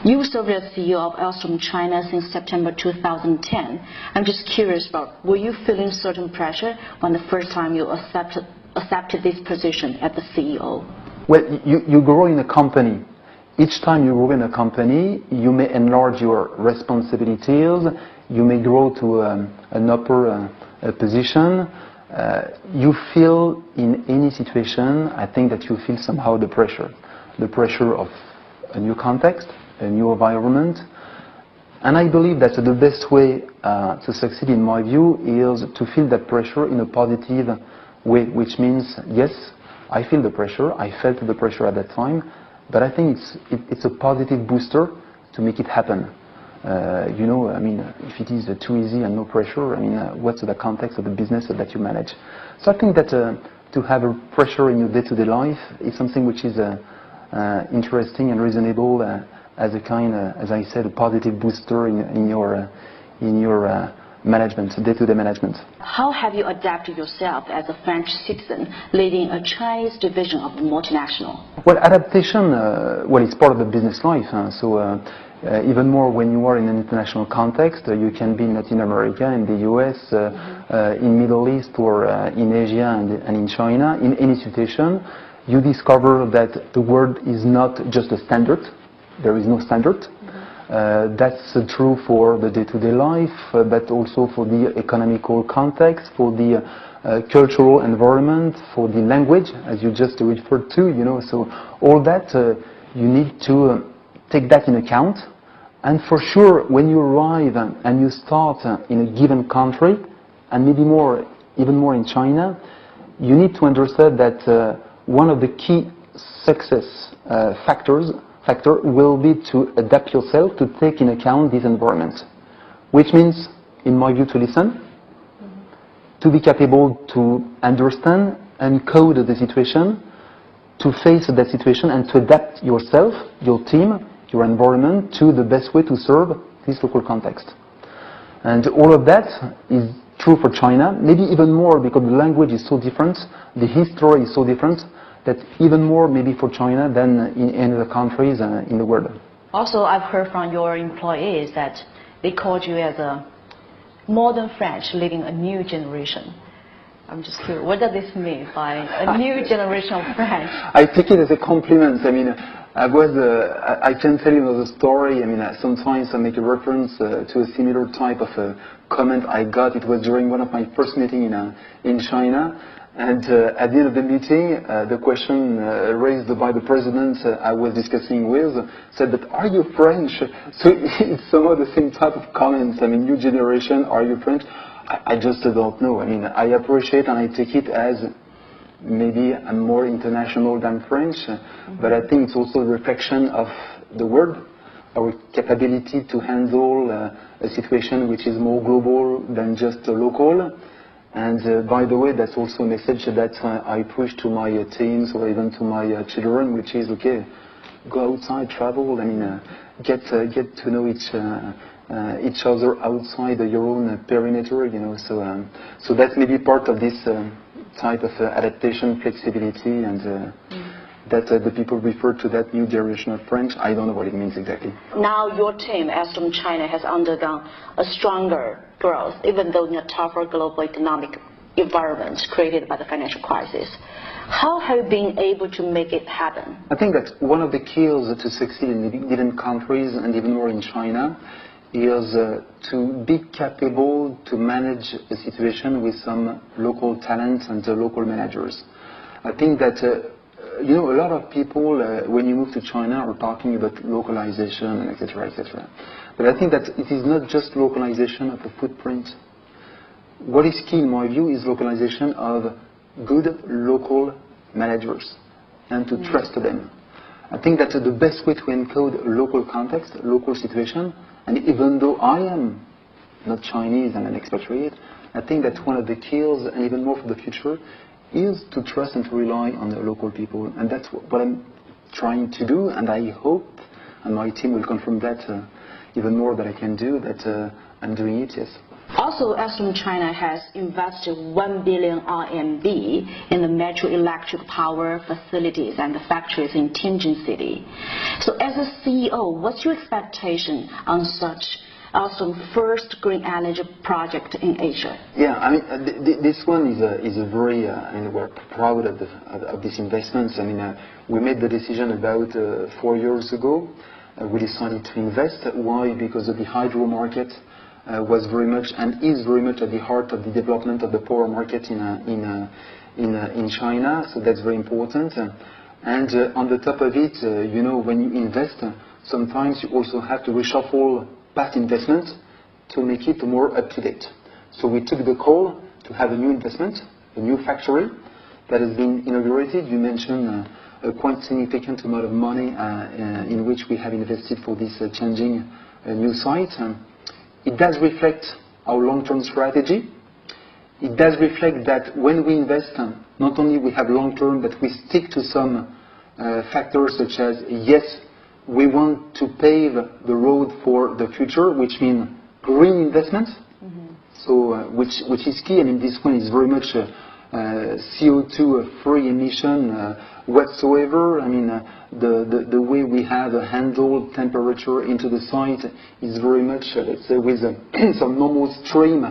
You served as CEO of Alstom China since September 2010. I'm just curious about, were you feeling certain pressure when the first time you accepted this position as the CEO? Well, you grow in a company. Each time you grow in a company, you may enlarge your responsibilities, you may grow to an upper position. You feel in any situation, I think that you feel somehow the pressure of a new context, a new environment. And I believe that the best way to succeed, in my view, is to feel that pressure in a positive way, which means, yes, I feel the pressure, I felt the pressure at that time, but I think it's a positive booster to make it happen. You know, I mean, if it is too easy and no pressure, I mean, what's the context of the business that you manage? So I think that to have a pressure in your day-to-day life is something which is interesting and reasonable as a kind, as I said, a positive booster in your management, day-to-day management. How have you adapted yourself as a French citizen leading a Chinese division of the multinational? Well, adaptation, well, it's part of the business life. Even more when you are in an international context, you can be in Latin America, in the US, in Middle East, or in Asia and in China. In any situation, you discover that the world is not just a standard. There is no standard. That's true for the day-to-day life, but also for the economical context, for the cultural environment, for the language, as you just referred to. You know, so all that you need to take that in account. And for sure, when you arrive and you start in a given country, and maybe even more in China, you need to understand that one of the key success factor will be to adapt yourself to take in account this environment, which means, in my view, to listen, to be capable to understand and code the situation, to face that situation and to adapt yourself, your team, your environment to the best way to serve this local context. And all of that is true for China, maybe even more because the language is so different, the history is so different, that even more maybe for China than in any other countries in the world. Also, I've heard from your employees that they called you as a modern French leading a new generation. I'm just curious, what does this mean by a new generation of French? I take it as a compliment. I mean, I can tell you the story. I mean, sometimes I make a reference to a similar type of comment I got. It was during one of my first meetings in China. And at the end of the meeting, the question raised by the president I was discussing with said that, "Are you French?" So it's somehow the same type of comments. I mean, new generation, are you French? I just don't know. I mean, I appreciate and I take it as maybe I'm more international than French, but I think it's also a reflection of the world, our capability to handle a situation which is more global than just local. And by the way, that's also a message that I push to my teams or even to my children, which is, okay, go outside, travel, I mean, get to know each other outside your own perimeter, you know. So that's maybe part of this type of adaptation, flexibility, and that the people refer to that new generation of French. I don't know what it means exactly. Now your team, Alstom China, has undergone a stronger growth, even though in a tougher global economic environment created by the financial crisis. How have you been able to make it happen? I think that one of the keys to succeed in different countries, and even more in China, is to be capable to manage a situation with some local talents and local managers. I think that you know, a lot of people, when you move to China, are talking about localization, etc., etc. But I think that it is not just localization of a footprint. What is key, in my view, is localization of good local managers and to trust them. I think that the best way to encode local context, local situation, and even though I am not Chinese and an expatriate, I think that one of the keys, and even more for the future, is to trust and to rely on the local people. And that's what I'm trying to do, and I hope, and my team will confirm that even more that I can do, that I'm doing it, yes. Also, Alstom China has invested 1 billion RMB in the metro electric power facilities and the factories in Tianjin City. So as a CEO, what's your expectation on such Alstom's first green energy project in Asia? Yeah, I mean, this one is a very, I mean, we're proud of these investments. I mean, we made the decision about 4 years ago. We decided to invest. Why? Because of the hydro market was very much and is very much at the heart of the development of the power market in China. So that's very important. And on the top of it, you know, when you invest, sometimes you also have to reshuffle past investments to make it more up to date. So we took the call to have a new investment, a new factory that has been inaugurated. You mentioned a quite significant amount of money in which we have invested for this changing new site. It does reflect our long-term strategy. It does reflect that when we invest, not only we have long-term, but we stick to some factors such as, yes, we want to pave the road for the future, which means green investment. So, which is key. I mean, this one is very much CO2-free emission whatsoever. I mean, the way we have handled temperature into the site is very much, let's say, with some normal stream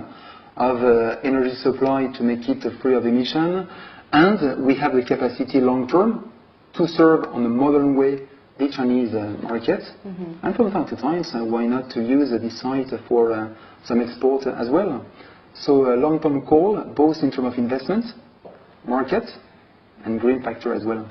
of energy supply to make it free of emission. And we have the capacity long-term to serve on a modern way the Chinese market. And from time to time, why not to use this site for some export as well. So a long-term call, both in terms of investment, market, and green factor as well.